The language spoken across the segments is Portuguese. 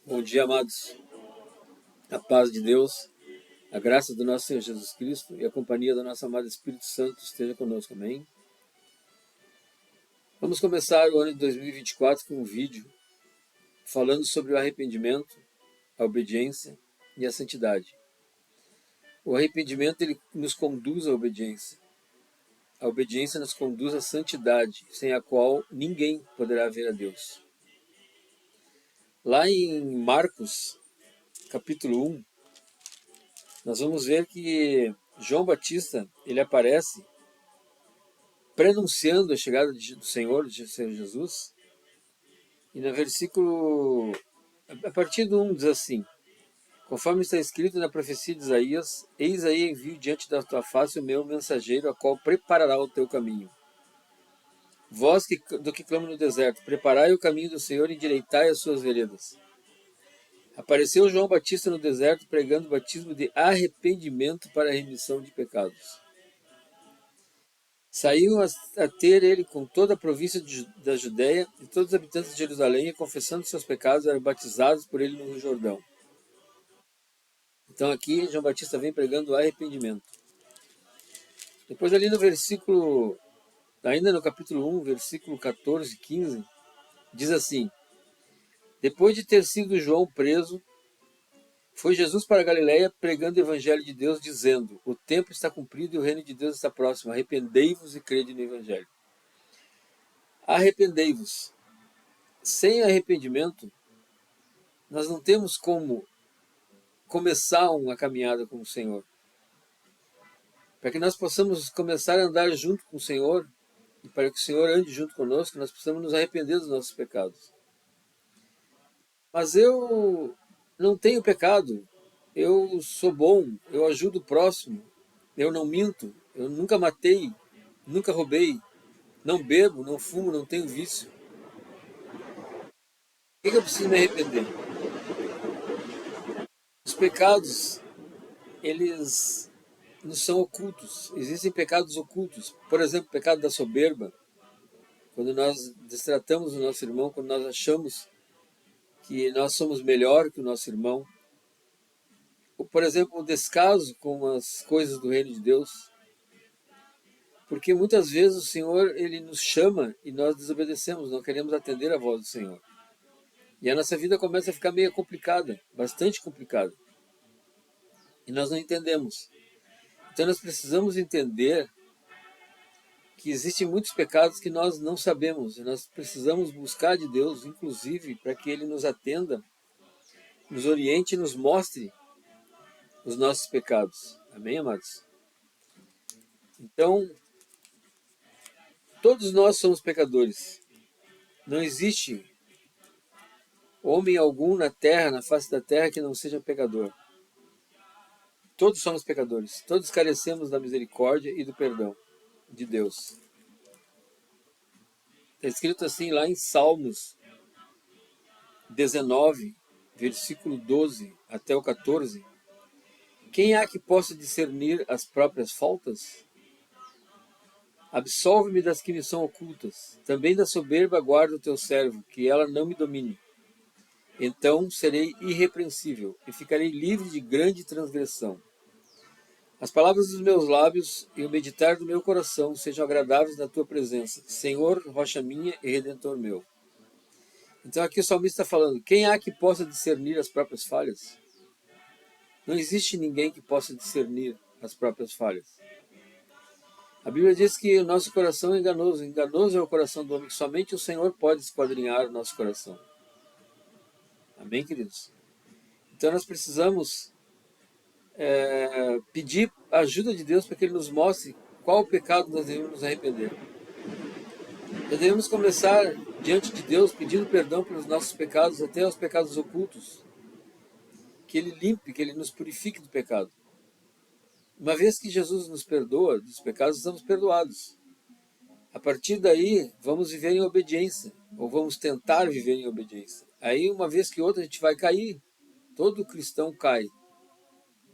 Bom dia, amados. A paz de Deus, a graça do nosso Senhor Jesus Cristo e a companhia do nosso amado Espírito Santo esteja conosco. Amém? Vamos começar o ano de 2024 com um vídeo falando sobre o arrependimento, a obediência e a santidade. O arrependimento ele nos conduz à obediência. A obediência nos conduz à santidade, sem a qual ninguém poderá ver a Deus. Lá em Marcos, capítulo 1, nós vamos ver que João Batista ele aparece prenunciando a chegada do Senhor Jesus. E no versículo, a partir do 1 diz assim: conforme está escrito na profecia de Isaías, eis aí envio diante da tua face o meu mensageiro, a qual preparará o teu caminho. Vós do que clama no deserto, preparai o caminho do Senhor e endireitai as suas veredas. Apareceu João Batista no deserto, pregando o batismo de arrependimento para a remissão de pecados. Saiu a ter ele com toda a província da Judéia e todos os habitantes de Jerusalém, e confessando seus pecados, eram batizados por ele no Rio Jordão. Então aqui João Batista vem pregando o arrependimento. Depois ali no versículo, ainda no capítulo 1, versículo 14 e 15, diz assim: depois de ter sido João preso, foi Jesus para a Galiléia pregando o evangelho de Deus, dizendo: o tempo está cumprido e o reino de Deus está próximo, arrependei-vos e crede no evangelho. Arrependei-vos. Sem arrependimento, nós não temos como começar uma caminhada com o Senhor. Para que nós possamos começar a andar junto com o Senhor, e para que o Senhor ande junto conosco, nós precisamos nos arrepender dos nossos pecados. Mas eu não tenho pecado, eu sou bom, eu ajudo o próximo, eu não minto, eu nunca matei, nunca roubei, não bebo, não fumo, não tenho vício. Por que eu preciso me arrepender? Os pecados, eles nos são ocultos. Existem pecados ocultos. Por exemplo, o pecado da soberba. Quando nós destratamos o nosso irmão, quando nós achamos que nós somos melhor que o nosso irmão. Ou, por exemplo, o descaso com as coisas do reino de Deus. Porque muitas vezes o Senhor ele nos chama e nós desobedecemos, não queremos atender a voz do Senhor. E a nossa vida começa a ficar meio complicada, bastante complicada. E nós não entendemos. Então nós precisamos entender que existem muitos pecados que nós não sabemos. E nós precisamos buscar de Deus, inclusive, para que Ele nos atenda, nos oriente e nos mostre os nossos pecados. Amém, amados? Então, todos nós somos pecadores. Não existe homem algum na terra, na face da terra, que não seja pecador. Todos somos pecadores. Todos carecemos da misericórdia e do perdão de Deus. Está escrito assim lá em Salmos 19, versículo 12 até o 14. Quem há que possa discernir as próprias faltas? Absolve-me das que me são ocultas. Também da soberba guarda o teu servo, que ela não me domine. Então serei irrepreensível e ficarei livre de grande transgressão. As palavras dos meus lábios e o meditar do meu coração sejam agradáveis na tua presença, Senhor, rocha minha e redentor meu. Então aqui o salmista está falando, quem há que possa discernir as próprias falhas? Não existe ninguém que possa discernir as próprias falhas. A Bíblia diz que o nosso coração é enganoso. Enganoso é o coração do homem, que somente o Senhor pode esquadrinhar o nosso coração. Amém, queridos? Então nós precisamos pedir a ajuda de Deus para que Ele nos mostre qual o pecado nós devemos nos arrepender. Nós devemos começar diante de Deus pedindo perdão pelos nossos pecados, até os pecados ocultos. Que Ele limpe, que Ele nos purifique do pecado. Uma vez que Jesus nos perdoa dos pecados, estamos perdoados. A partir daí, vamos viver em obediência, ou vamos tentar viver em obediência. Aí, uma vez que outra, a gente vai cair. Todo cristão cai.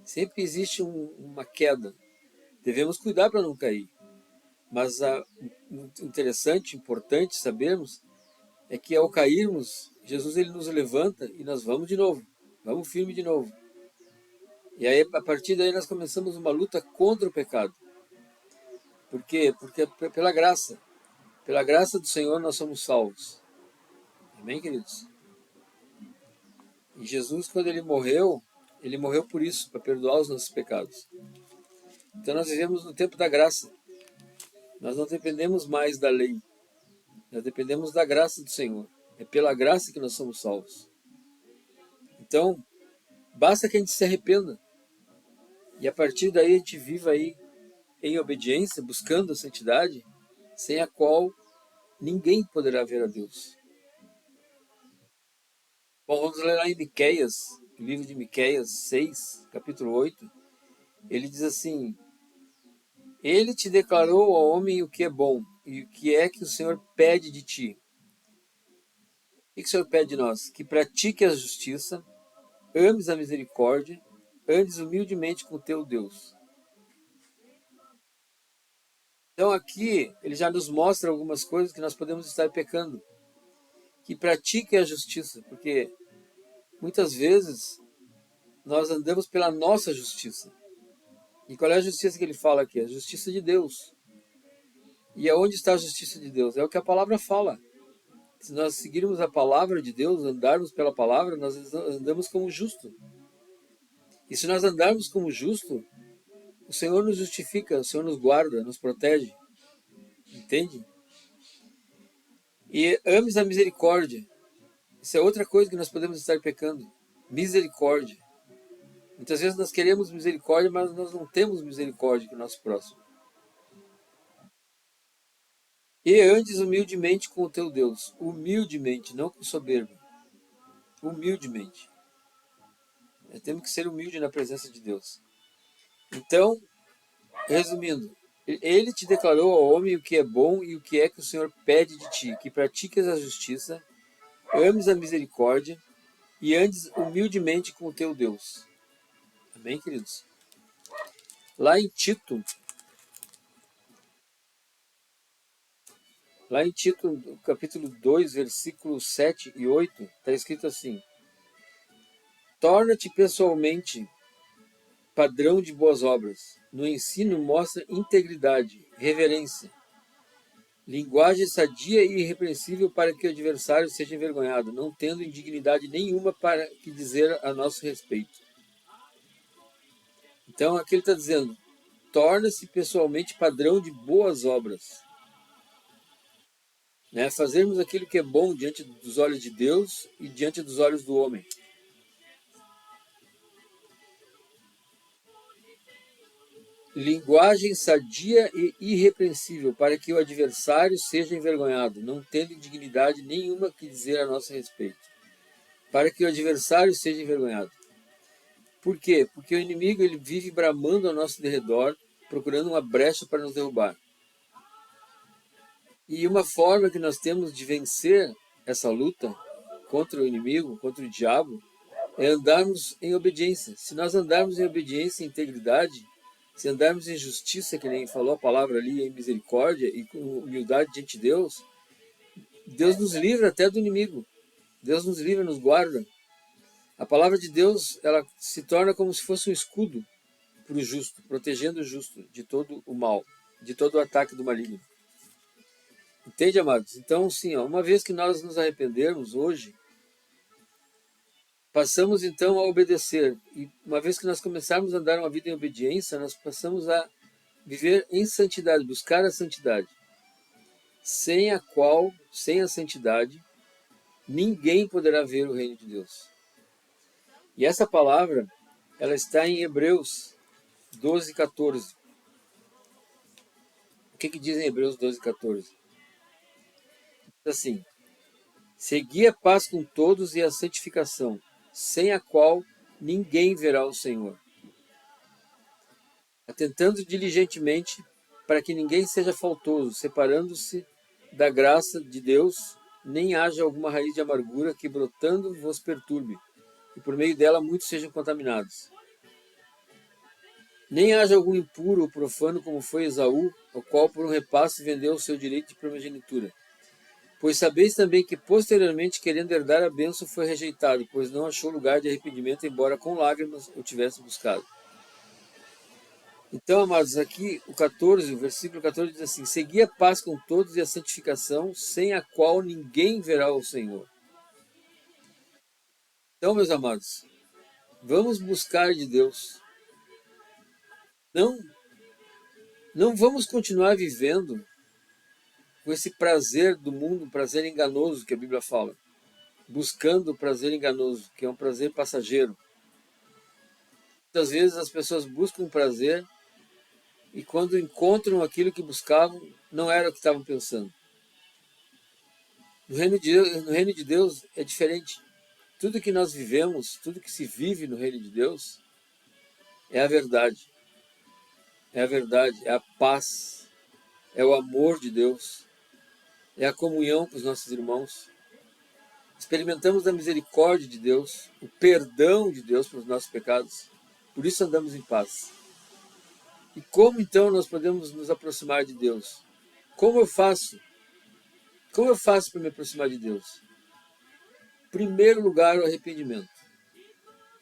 Sempre existe uma queda. Devemos cuidar para não cair. Mas interessante, importante sabermos, é que ao cairmos, Jesus ele nos levanta e nós vamos de novo, vamos firme de novo. E aí, a partir daí, nós começamos uma luta contra o pecado. Por quê? Porque pela graça do Senhor nós somos salvos. Amém, queridos? E Jesus, quando ele morreu por isso, para perdoar os nossos pecados. Então nós vivemos no tempo da graça. Nós não dependemos mais da lei. Nós dependemos da graça do Senhor. É pela graça que nós somos salvos. Então, basta que a gente se arrependa. E a partir daí a gente viva aí em obediência, buscando a santidade, sem a qual ninguém poderá ver a Deus. Bom, vamos ler lá em Miqueias, o livro de Miqueias 6, capítulo 8. Ele diz assim: Ele te declarou ao homem o que é bom, e o que é que o Senhor pede de ti. O que o Senhor pede de nós? Que pratique a justiça, ames a misericórdia, andes humildemente com o teu Deus. Então aqui ele já nos mostra algumas coisas que nós podemos estar pecando. Que pratique a justiça, porque muitas vezes nós andamos pela nossa justiça. E qual é a justiça que ele fala aqui? A justiça de Deus. E aonde está a justiça de Deus? É o que a palavra fala. Se nós seguirmos a palavra de Deus, andarmos pela palavra, nós andamos como justo. E se nós andarmos como justo, o Senhor nos justifica, o Senhor nos guarda, nos protege. Entende? E ames a misericórdia. Isso é outra coisa que nós podemos estar pecando. Misericórdia. Muitas vezes nós queremos misericórdia, mas nós não temos misericórdia com o nosso próximo. E andes humildemente com o teu Deus. Humildemente, não com soberba. Humildemente. Temos que ser humilde na presença de Deus. Então, resumindo, ele te declarou ao homem o que é bom e o que é que o Senhor pede de ti, que pratiques a justiça, ames a misericórdia e andes humildemente com o teu Deus. Amém, queridos? Lá em Tito, capítulo 2, versículos 7 e 8, está escrito assim: Torna-te pessoalmente padrão de boas obras. No ensino mostra integridade, reverência, linguagem sadia e irrepreensível para que o adversário seja envergonhado, não tendo indignidade nenhuma para que dizer a nosso respeito. Então aqui ele está dizendo, torna-se pessoalmente padrão de boas obras. Fazermos aquilo que é bom diante dos olhos de Deus e diante dos olhos do homem. Linguagem sadia e irrepreensível, para que o adversário seja envergonhado, não tendo indignidade nenhuma que dizer a nosso respeito. Para que o adversário seja envergonhado. Por quê? Porque o inimigo ele vive bramando ao nosso derredor, procurando uma brecha para nos derrubar. E uma forma que nós temos de vencer essa luta contra o inimigo, contra o diabo, é andarmos em obediência. Se nós andarmos em obediência e integridade, se andarmos em justiça, que nem falou a palavra ali, em misericórdia e com humildade diante de Deus, Deus nos livra até do inimigo. Deus nos livra, nos guarda. A palavra de Deus, ela se torna como se fosse um escudo para o justo, protegendo o justo de todo o mal, de todo o ataque do maligno. Entende, amados? Então, sim, uma vez que nós nos arrependermos hoje, passamos então a obedecer. E uma vez que nós começarmos a andar uma vida em obediência, nós passamos a viver em santidade, buscar a santidade, sem a qual, sem a santidade, ninguém poderá ver o reino de Deus. E essa palavra, ela está em Hebreus 12, 14. O que diz em Hebreus 12, 14? Diz assim, segui a paz com todos e a santificação, sem a qual ninguém verá o Senhor. Atentando diligentemente para que ninguém seja faltoso, separando-se da graça de Deus, nem haja alguma raiz de amargura que brotando vos perturbe, e por meio dela muitos sejam contaminados. Nem haja algum impuro ou profano como foi Esaú, o qual por um repasse vendeu o seu direito de primogenitura. Pois sabeis também que posteriormente, querendo herdar a bênção, foi rejeitado, pois não achou lugar de arrependimento, embora com lágrimas o tivesse buscado. Então, amados, aqui o versículo 14 diz assim: segui a paz com todos e a santificação, sem a qual ninguém verá o Senhor. Então, meus amados, vamos buscar de Deus. Não, não vamos continuar vivendo com esse prazer do mundo, um prazer enganoso que a Bíblia fala. Buscando o prazer enganoso, que é um prazer passageiro. Muitas vezes as pessoas buscam prazer e quando encontram aquilo que buscavam, não era o que estavam pensando. No reino de Deus é diferente. Tudo que nós vivemos, tudo que se vive no reino de Deus é a verdade. É a verdade, é a paz, é o amor de Deus, é a comunhão com os nossos irmãos. Experimentamos a misericórdia de Deus, o perdão de Deus pelos nossos pecados. Por isso andamos em paz. E como então nós podemos nos aproximar de Deus? Como eu faço? Como eu faço para me aproximar de Deus? Em primeiro lugar, o arrependimento.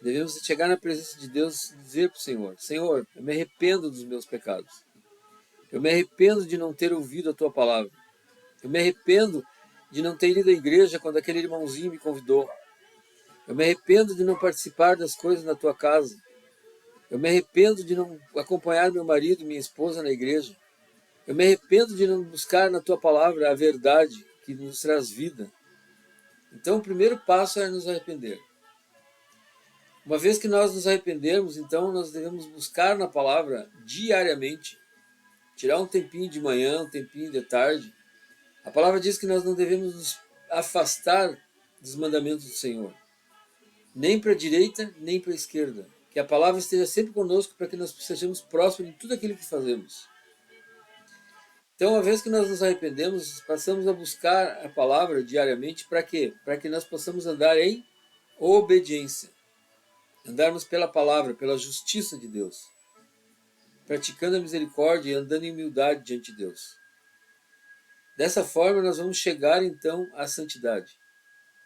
Devemos chegar na presença de Deus e dizer para o Senhor: Senhor, eu me arrependo dos meus pecados. Eu me arrependo de não ter ouvido a Tua palavra. Eu me arrependo de não ter ido à igreja quando aquele irmãozinho me convidou. Eu me arrependo de não participar das coisas na Tua casa. Eu me arrependo de não acompanhar meu marido e minha esposa na igreja. Eu me arrependo de não buscar na Tua palavra a verdade que nos traz vida. Então, o primeiro passo é nos arrepender. Uma vez que nós nos arrependermos, então nós devemos buscar na palavra diariamente, tirar um tempinho de manhã, um tempinho de tarde. A palavra diz que nós não devemos nos afastar dos mandamentos do Senhor, nem para a direita, nem para a esquerda. Que a palavra esteja sempre conosco para que nós sejamos próximos em tudo aquilo que fazemos. Então, uma vez que nós nos arrependemos, passamos a buscar a palavra diariamente para quê? Para que nós possamos andar em obediência. Andarmos pela palavra, pela justiça de Deus. Praticando a misericórdia e andando em humildade diante de Deus. Dessa forma, nós vamos chegar então à santidade.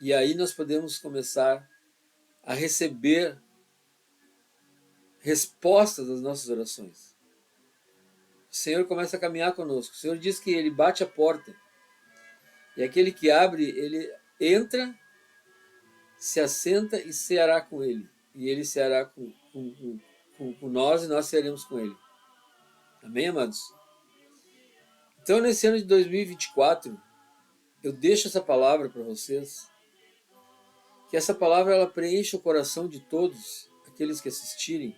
E aí nós podemos começar a receber respostas das nossas orações. O Senhor começa a caminhar conosco. O Senhor diz que Ele bate a porta. E aquele que abre, Ele entra, se assenta e ceará com Ele. E Ele ceará com nós e nós cearemos com Ele. Amém, amados? Então, nesse ano de 2024, eu deixo essa palavra para vocês. Que essa palavra ela preencha o coração de todos aqueles que assistirem.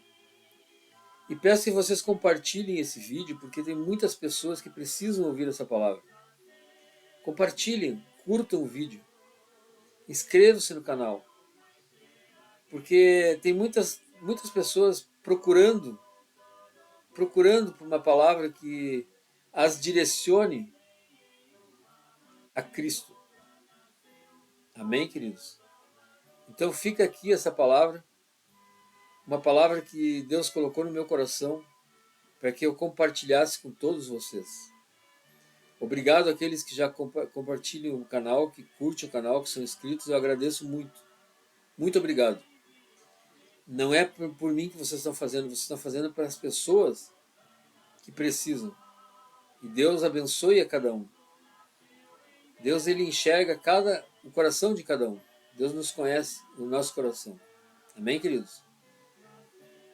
E peço que vocês compartilhem esse vídeo, porque tem muitas pessoas que precisam ouvir essa palavra. Compartilhem, curtam o vídeo. Inscrevam-se no canal. Porque tem muitas pessoas procurando por uma palavra que as direcione a Cristo. Amém, queridos? Então fica aqui essa palavra, uma palavra que Deus colocou no meu coração para que eu compartilhasse com todos vocês. Obrigado àqueles que já compartilham o canal, que curtem o canal, que são inscritos, eu agradeço muito. Muito obrigado. Não é por mim que vocês estão fazendo para as pessoas que precisam. E Deus abençoe a cada um. Deus ele enxerga o coração de cada um. Deus nos conhece no nosso coração. Amém, queridos?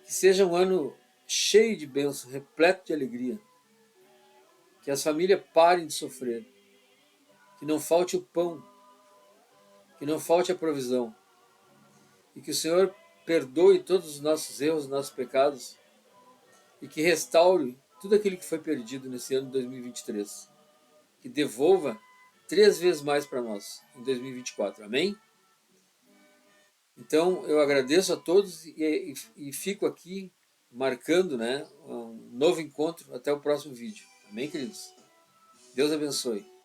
Que seja um ano cheio de bênçãos, repleto de alegria. Que as famílias parem de sofrer. Que não falte o pão. Que não falte a provisão. E que o Senhor perdoe todos os nossos erros, nossos pecados. E que restaure tudo aquilo que foi perdido nesse ano de 2023. Que devolva 3 vezes mais para nós em 2024. Amém? Então, eu agradeço a todos e fico aqui marcando, né, um novo encontro até o próximo vídeo. Amém, queridos? Deus abençoe.